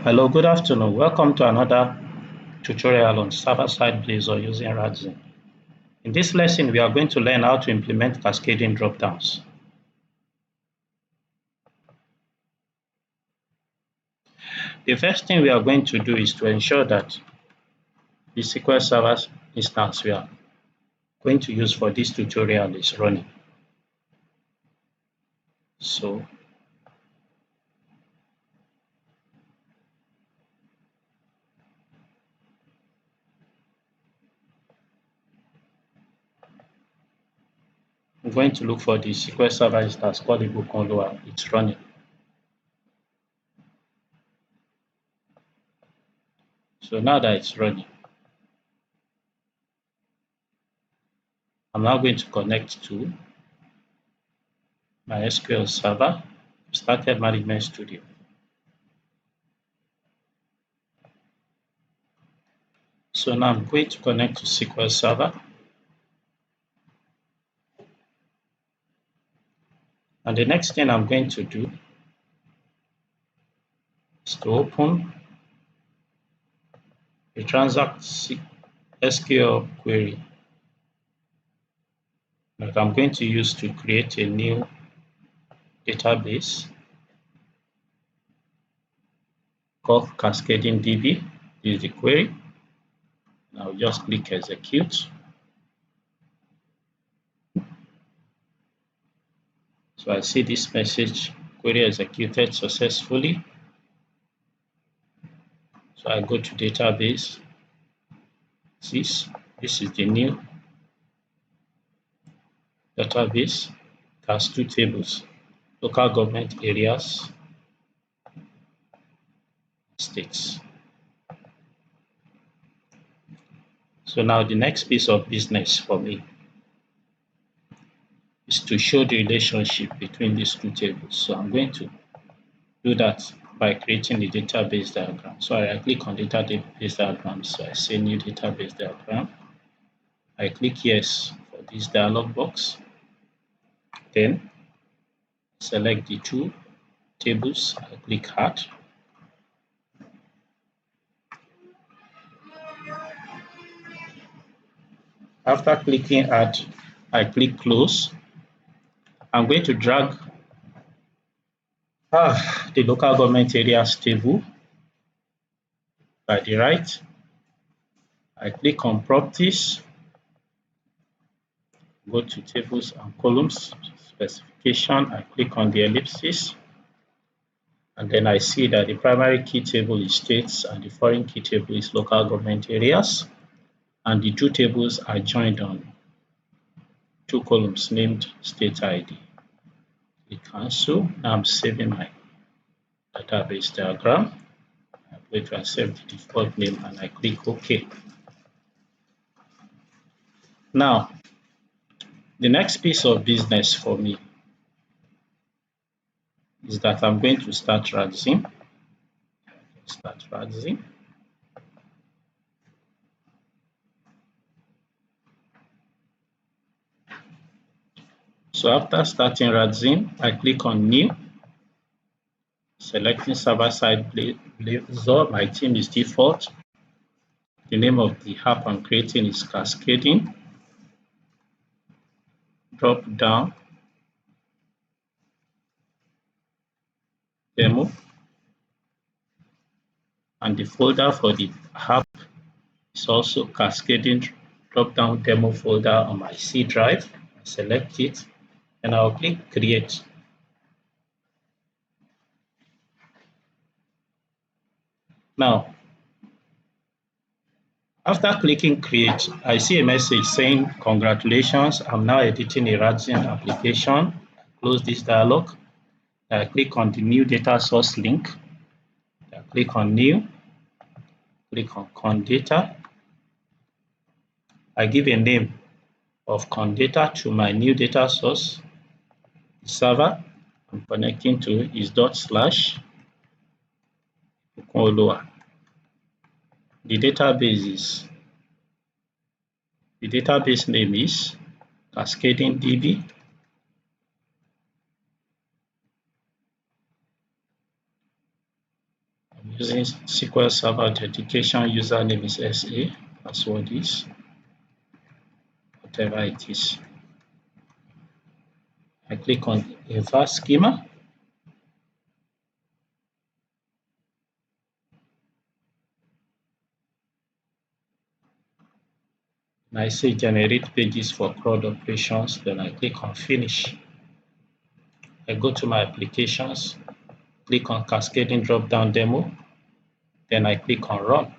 Hello, good afternoon. Welcome to another tutorial on Server Side Blazor using Radzen. In this lesson, we are going to learn how to implement cascading dropdowns. The first thing we are going to do is to ensure that the SQL Server instance we are going to use for this tutorial is running. So, I'm going to look for the SQL Server instance called Ibukunloa. It's running. So now that it's running, I'm now going to connect to my SQL Server, Started Management Studio. So now I'm going to connect to SQL Server. And the next thing I'm going to do is to open a transact SQL query that I'm going to use to create a new database called Cascading DB. This is the query. Now just click execute. So I see this message, query executed successfully. So I go to database. This is the new database. It has two tables, local government areas, states. So now the next piece of business for me is to show the relationship between these two tables. So I'm going to do that by creating the database diagram. So I click on database diagram. So I say new database diagram. I click yes for this dialog box. Then select the two tables. I click add. After clicking add, I click close. I'm going to drag the local government areas table by the right. I click on properties, go to tables and columns, specification. I click on the ellipsis, and then I see that the primary key table is states and the foreign key table is local government areas, and the two tables are joined on two columns named state ID. Click cancel. Now I'm saving my database diagram. I'm going to accept the default name and I click OK. Now, the next piece of business for me is that I'm going to start Radzen. So after starting Radzen, I click on new, selecting Server Side Blazor. My theme is default. The name of the app I'm creating is Cascading. Dropdown demo, and the folder for the app is also Cascading Dropdown demo folder on my C drive. I select it and I'll click create. Now, after clicking create, I see a message saying congratulations, I'm now editing a Radzen application. Close this dialog. I click on the new data source link. I click on new, click on condata. I give a name of condata to my new data source. The server I'm connecting to is /Ibukunloa. The database name is Cascading DB. I'm using SQL Server Authentication. Username is SA, password is whatever it is. I click on Invert Schema. And I say generate pages for CRUD operations. Then I click on Finish. I go to my applications, click on Cascading Dropdown Demo. Then I click on Run.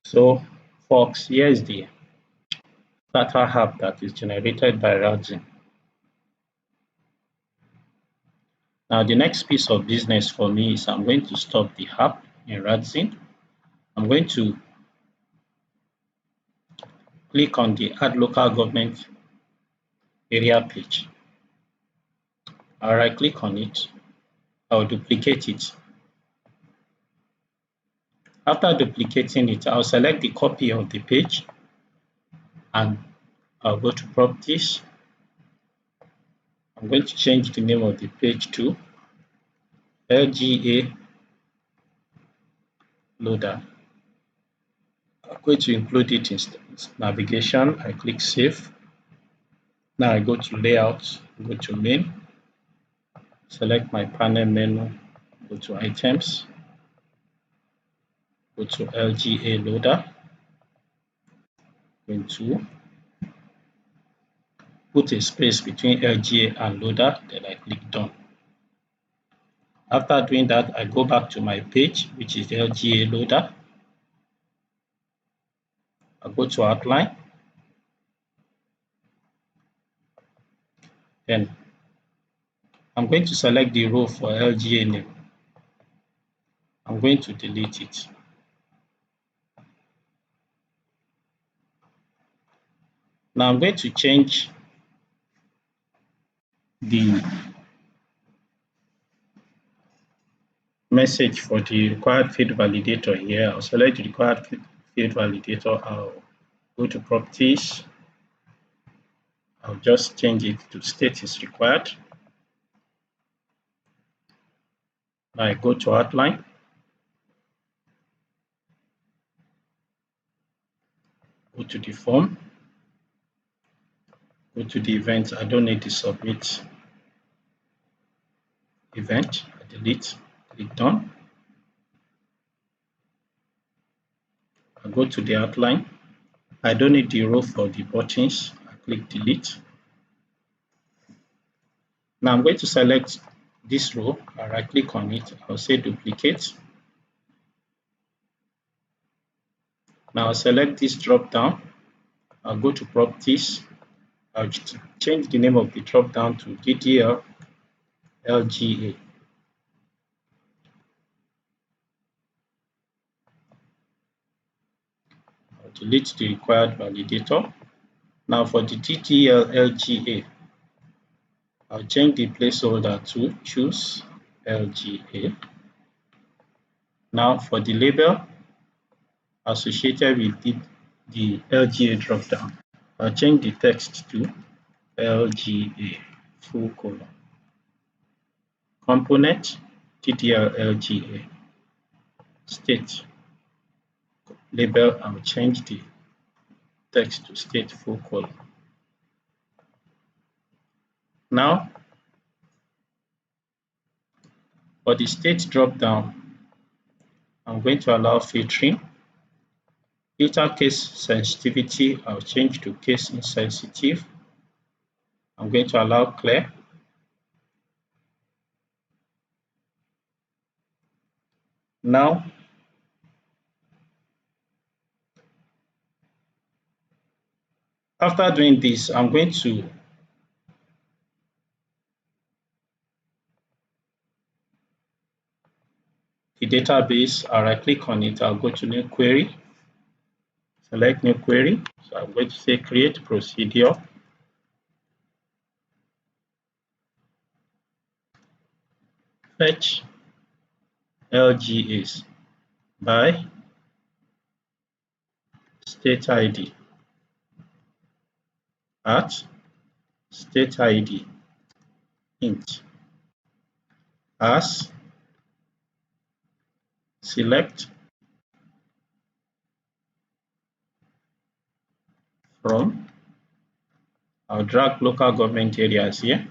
So, folks, here is the starter app that is generated by Radzen. Now, the next piece of business for me is I'm going to stop the app in Radzen. I'm going to click on the Add Local Government Area page. I'll right click on it. I'll duplicate it. After duplicating it, I'll select the copy of the page and I'll go to Properties. I'm going to change the name of the page to LGA Loader. I'm going to include it in navigation. I click Save. Now I go to Layout, go to Main, select my panel menu, go to Items, go to LGA Loader, going to put a space between LGA and Loader, then I click Done. After doing that, I go back to my page, which is the LGA Loader. I go to Outline, then I'm going to select the row for LGA name. I'm going to delete it. Now I'm going to change the message for the required field validator here. I'll select the required field validator. I'll go to Properties. I'll just change it to State is required. Now I go to Outline. Go to the form. Go to the event. I don't need the submit event. I delete. Click Done. I go to the outline. I don't need the row for the buttons. I click Delete. Now I'm going to select this row. I right click on it. I'll say Duplicate. Now I'll select this drop down. I'll go to Properties. I'll change the name of the drop down to DDL LGA. I'll delete the required validator. Now for the DDL LGA, I'll change the placeholder to choose LGA. Now for the label associated with the LGA dropdown, I'll change the text to LGA full colon. Component DDL LGA. State label, I'll change the text to state full colon. Now for the state dropdown, I'm going to allow filtering. Filter case sensitivity, I'll change to case insensitive. I'm going to allow clear. Now after doing this, I'm going to the database. I'll right click on it. I'll go to new query, select new query. So I'm going to say create procedure. Fetch LGAs by state ID at state ID int. as, select from. I'll drag local government areas here.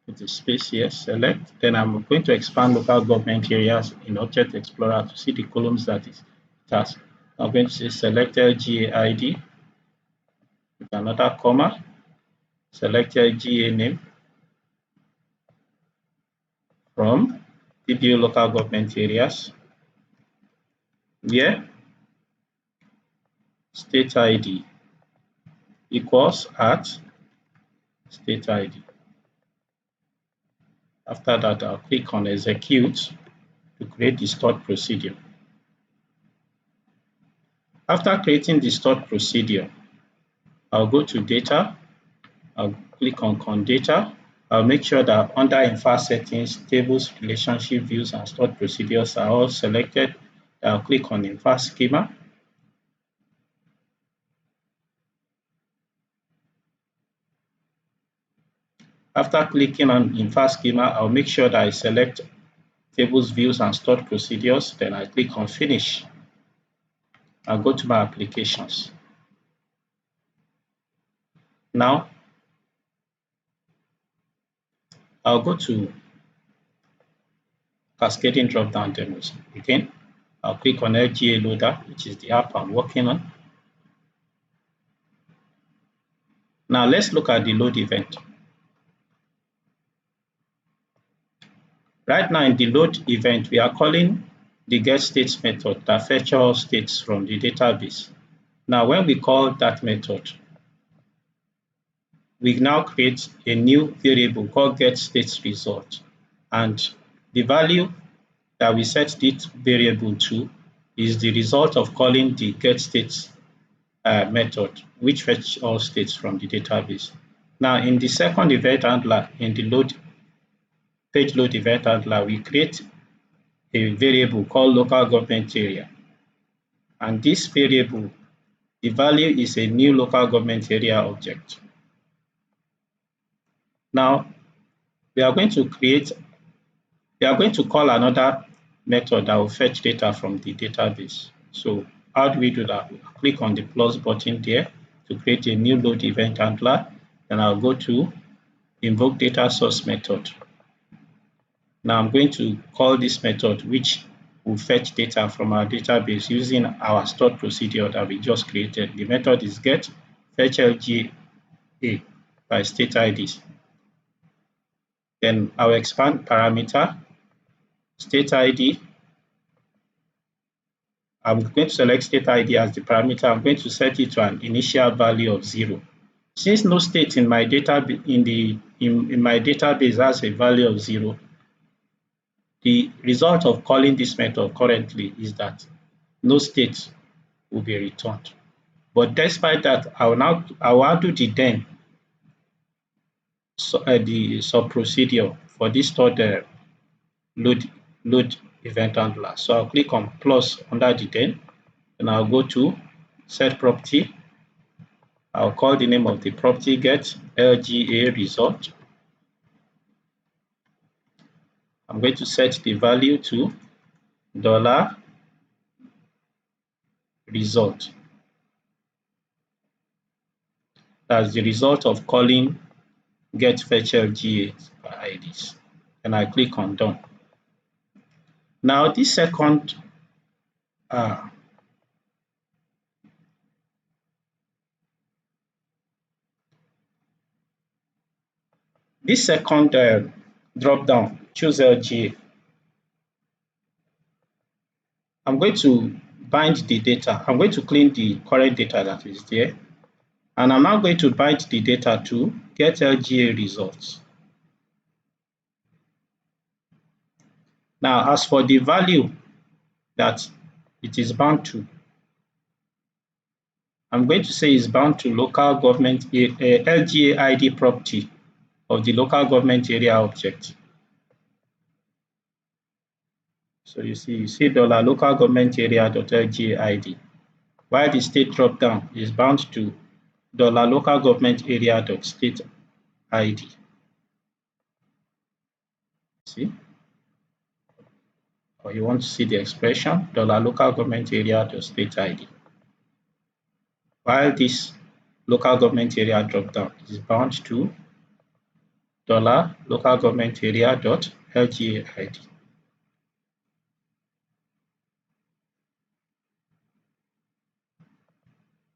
Put a space here, select. Then I'm going to expand local government areas in Object Explorer to see the columns that it has. I'm going to say select LGA ID with another comma, select LGA name from DBO local government areas, where state ID equals at state ID. After that, I'll click on execute to create the stored procedure. After creating the stored procedure, I'll go to data, I'll click on data. I'll make sure that under infer settings, tables, relationship views, and stored procedures are all selected. I'll click on infer schema. After clicking on infer schema, I'll make sure that I select tables, views, and stored procedures. Then I click on finish. I'll go to my applications. Now, I'll go to Cascading Dropdown demos. Again, I'll click on LGA Loader, which is the app I'm working on. Now, let's look at the load event. Right now in the load event, we are calling the getStates method that fetches all states from the database. Now, when we call that method, we now create a new variable called getStatesResult. And the value that we set this variable to is the result of calling the getStates method, which fetches all states from the database. Now, in the second event handler, in the page load event handler, we create a variable called local government area. And this variable, the value is a new local government area object. Now, we are going to call another method that will fetch data from the database. So how do we do that? We click on the plus button there to create a new load event handler. Then I'll go to invoke data source method. Now I'm going to call this method, which will fetch data from our database using our stored procedure that we just created. The method is get fetch LGA by state IDs. Then I'll expand parameter state ID. I'm going to select state ID as the parameter. I'm going to set it to an initial value of 0. Since no state in my database in my database has a value of 0, the result of calling this method currently is that no state will be returned. But despite that, I will do the then the sub procedure for this stored load event handler. So I'll click on plus under the then, and I'll go to set property. I'll call the name of the property get LGA result. I'm going to set the value to $result. That's the result of calling get fetch LGA by IDs. And I click on done. Now this second drop down, choose LGA. I'm going to bind the data. I'm going to clean the current data that is there. And I'm now going to bind the data to get LGA results. Now, as for the value that it is bound to, I'm going to say it's bound to local government LGA ID property of the local government area object. So you see $local government area.lga ID, while the state dropdown is bound to $local government area.state ID. See, or you want to see the expression $local government area .state ID. While this local government area dropdown is bound to $local government area .lga ID.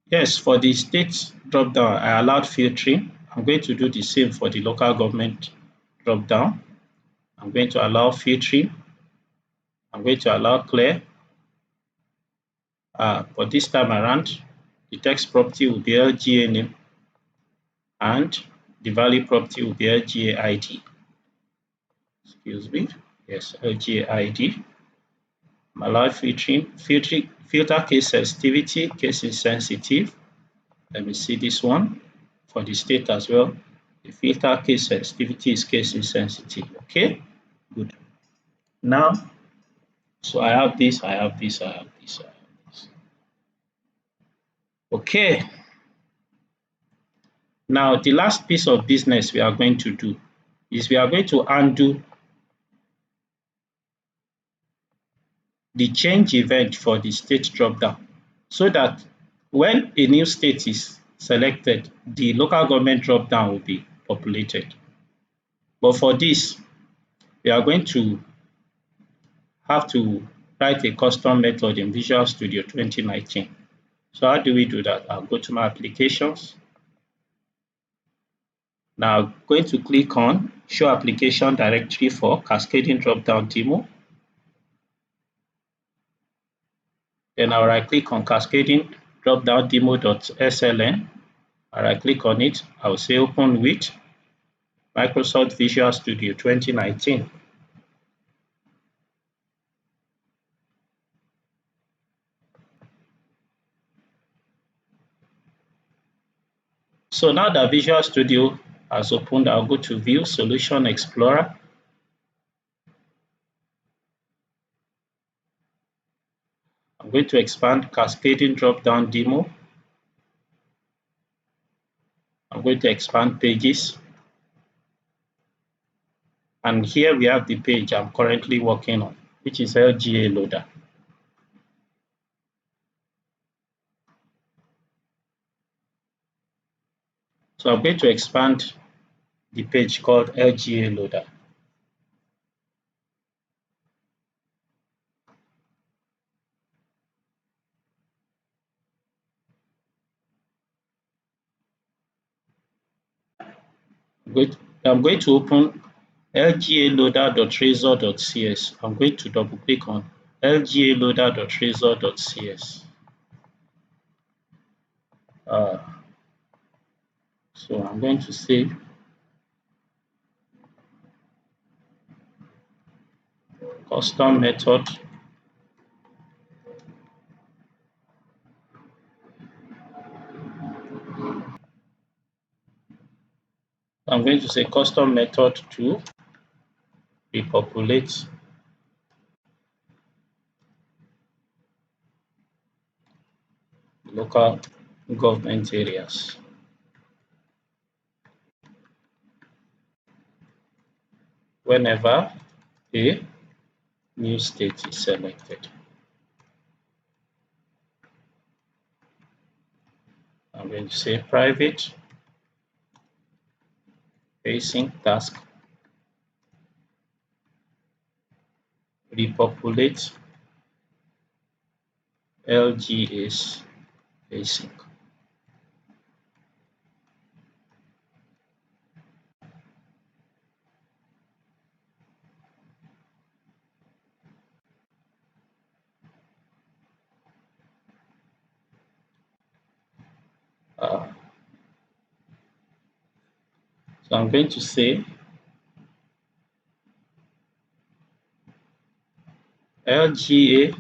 Yes, for the state dropdown, I allowed filtering. I'm going to do the same for the local government dropdown. I'm going to allow filtering. I'm going to allow clear. But this time around, the text property will be LGA name and the value property will be LGA ID. Excuse me. Yes, LGA ID. Allow filtering. Filter case sensitivity, case insensitive. Let me see this one for the state as well. The filter case sensitivity is case insensitive. Okay, good. Now, so I have this, I have this, I have this, I have this. Okay. Now, the last piece of business we are going to do is we are going to undo the change event for the state dropdown so that when a new state is selected, the local government dropdown will be populated. But for this, we are going to have to write a custom method in Visual Studio 2019. So how do we do that? I'll go to my applications. Now I'm going to click on Show Application Directory for Cascading Dropdown Demo. Then I'll right click on Cascading Dropdown Demo.sln. I'll right click on it. I'll say Open with Microsoft Visual Studio 2019. So now that Visual Studio has opened, I'll go to View Solution Explorer. I'm going to expand Cascading Dropdown Demo. I'm going to expand Pages. And here we have the page I'm currently working on, which is LGA Loader. So I'm going to expand the page called LGA Loader. I'm going to open lgaloader.razor.cs. I'm going to double click on lgaloader.razor.cs. So I'm going to say custom method I'm going to say custom method to repopulate local government areas. Whenever a new state is selected. I'm going to say private facing task repopulate LGAs async. So I'm going to say LGA,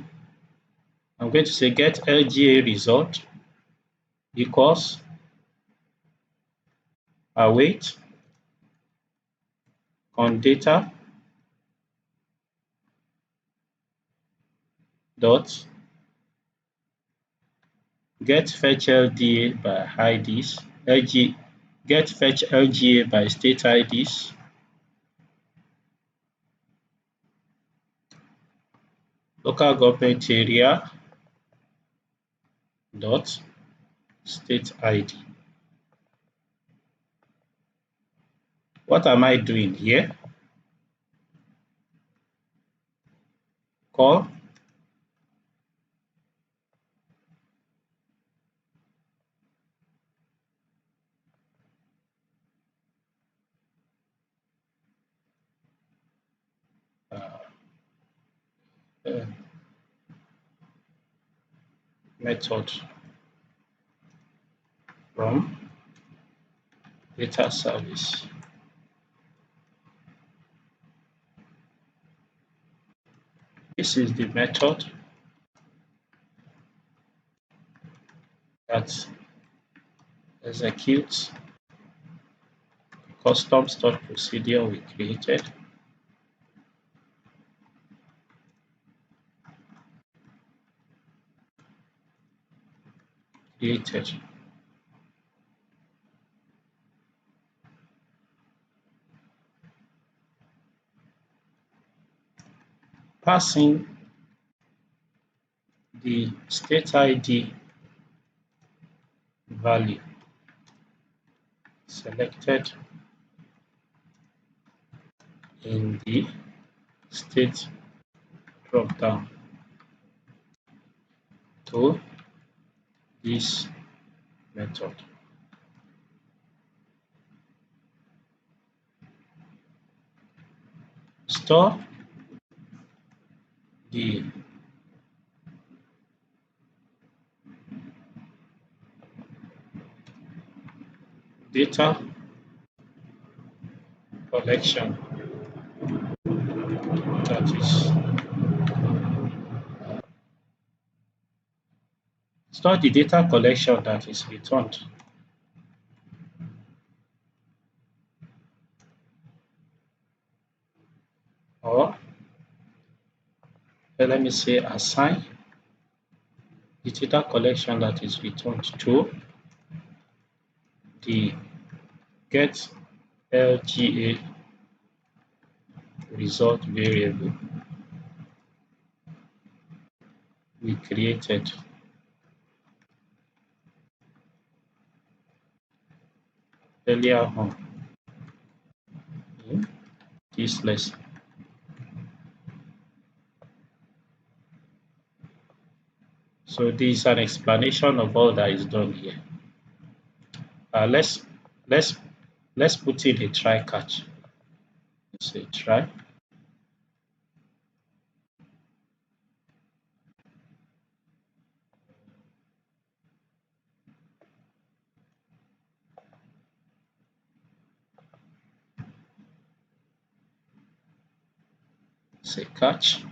I'm going to say get LGA result equals await on data dot get fetch LDA by IDs, get fetch LGA by state IDs, local government area dot state ID. What am I doing here? Call method from data service. This is the method that executes custom stored procedure we created. Passing the state ID value selected in the state dropdown to this method. Store the data collection that is returned. Or let me say assign the data collection that is returned to the get LGA result variable we created earlier on in this lesson. So this is an explanation of all that is done here. Let's put in a try catch. Let's say try. Say catch.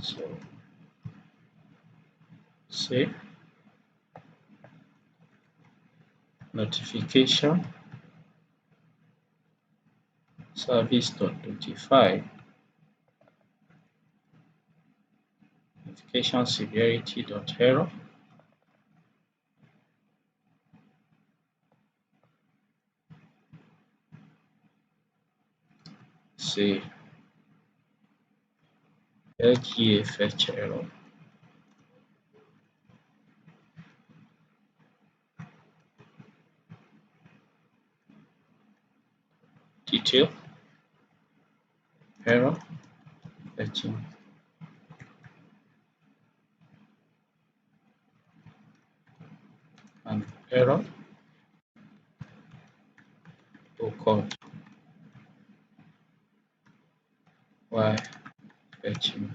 So say notification service.notify notification severity.error. Say LGA fetch error. Detail error fetching and error occurred while fetching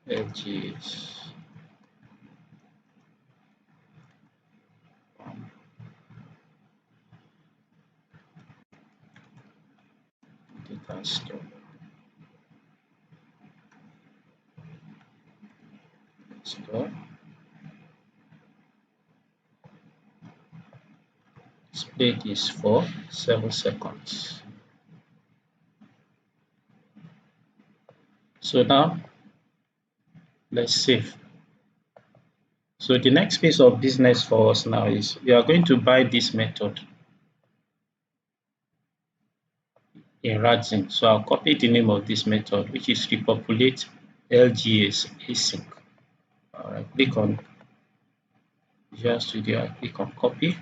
LGAs from data store. Display this for 7 seconds. So now let's save. So the next piece of business for us now is we are going to buy this method. in Radzen. So I'll copy the name of this method, which is repopulate LGS async. I click on Visual Studio, I click on copy,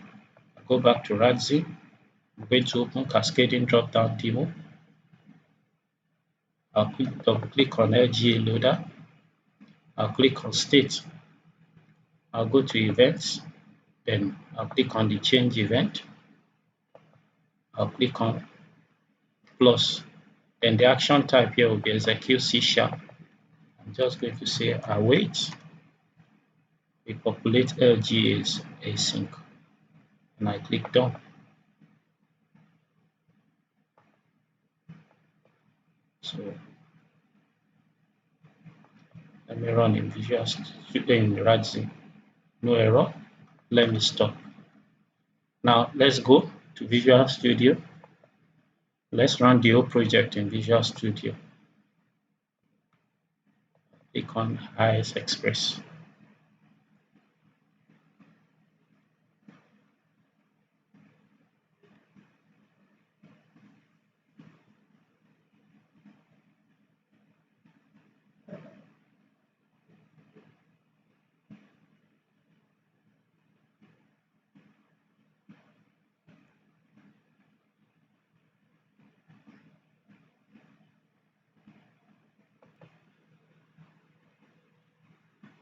I go back to Radzen. I'm going to open Cascading Dropdown demo. I'll double click on LGA loader. I'll click on state. I'll go to events. Then I'll click on the change event. I'll click on plus. Then the action type here will be execute C#. I'm just going to say await repopulate LGAs async. And I click done. So let me run in Visual Studio in Radzen. No error. Let me stop. Now let's go to Visual Studio. Let's run the whole project in Visual Studio. Click on IS Express.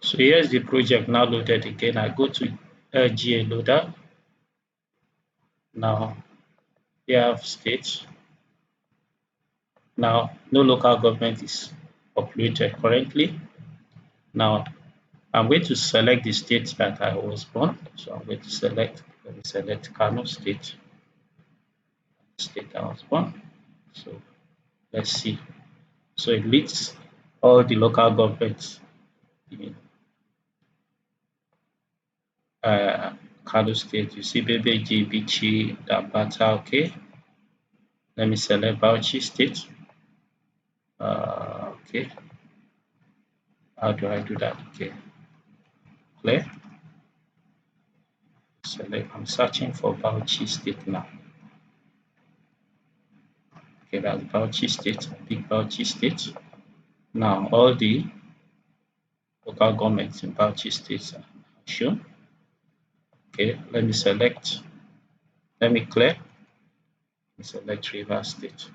So here's the project now loaded again. I go to LGA loader. Now here I have state. Now no local government is populated currently. Now I'm going to select the state that I was born. So I'm going to select, let me select Kano state I was born. So let's see. So it lists all the local governments in Kano State. You see Bebeji, Bichi, Dabata, okay. Let me select Bauchi State. Okay. How do I do that? Okay. Clear. Select, I'm searching for Bauchi State now. Okay, that's Bauchi State, pick Bauchi State. Now all the local governments in Bauchi State are shown. Okay, let me select, let me clear. Select River State.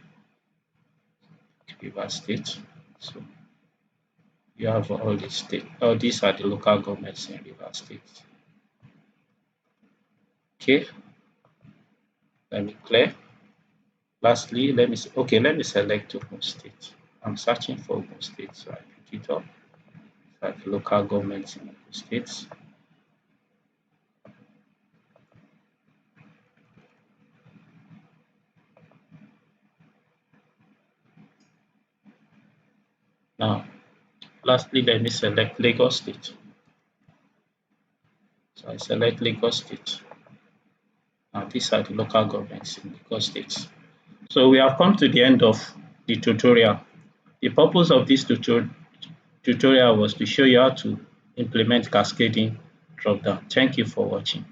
River State. So you have all the state. All these are the local governments in River State. Okay. Let me clear. Lastly, let me select Ogun State. I'm searching for Ogun State, so I pick it up. So I have local governments in Ogun State. Now, lastly, let me select Lagos State. So I select Lagos State. Now, these are the local governments in Lagos State. So we have come to the end of the tutorial. The purpose of this tutorial was to show you how to implement cascading dropdown. Thank you for watching.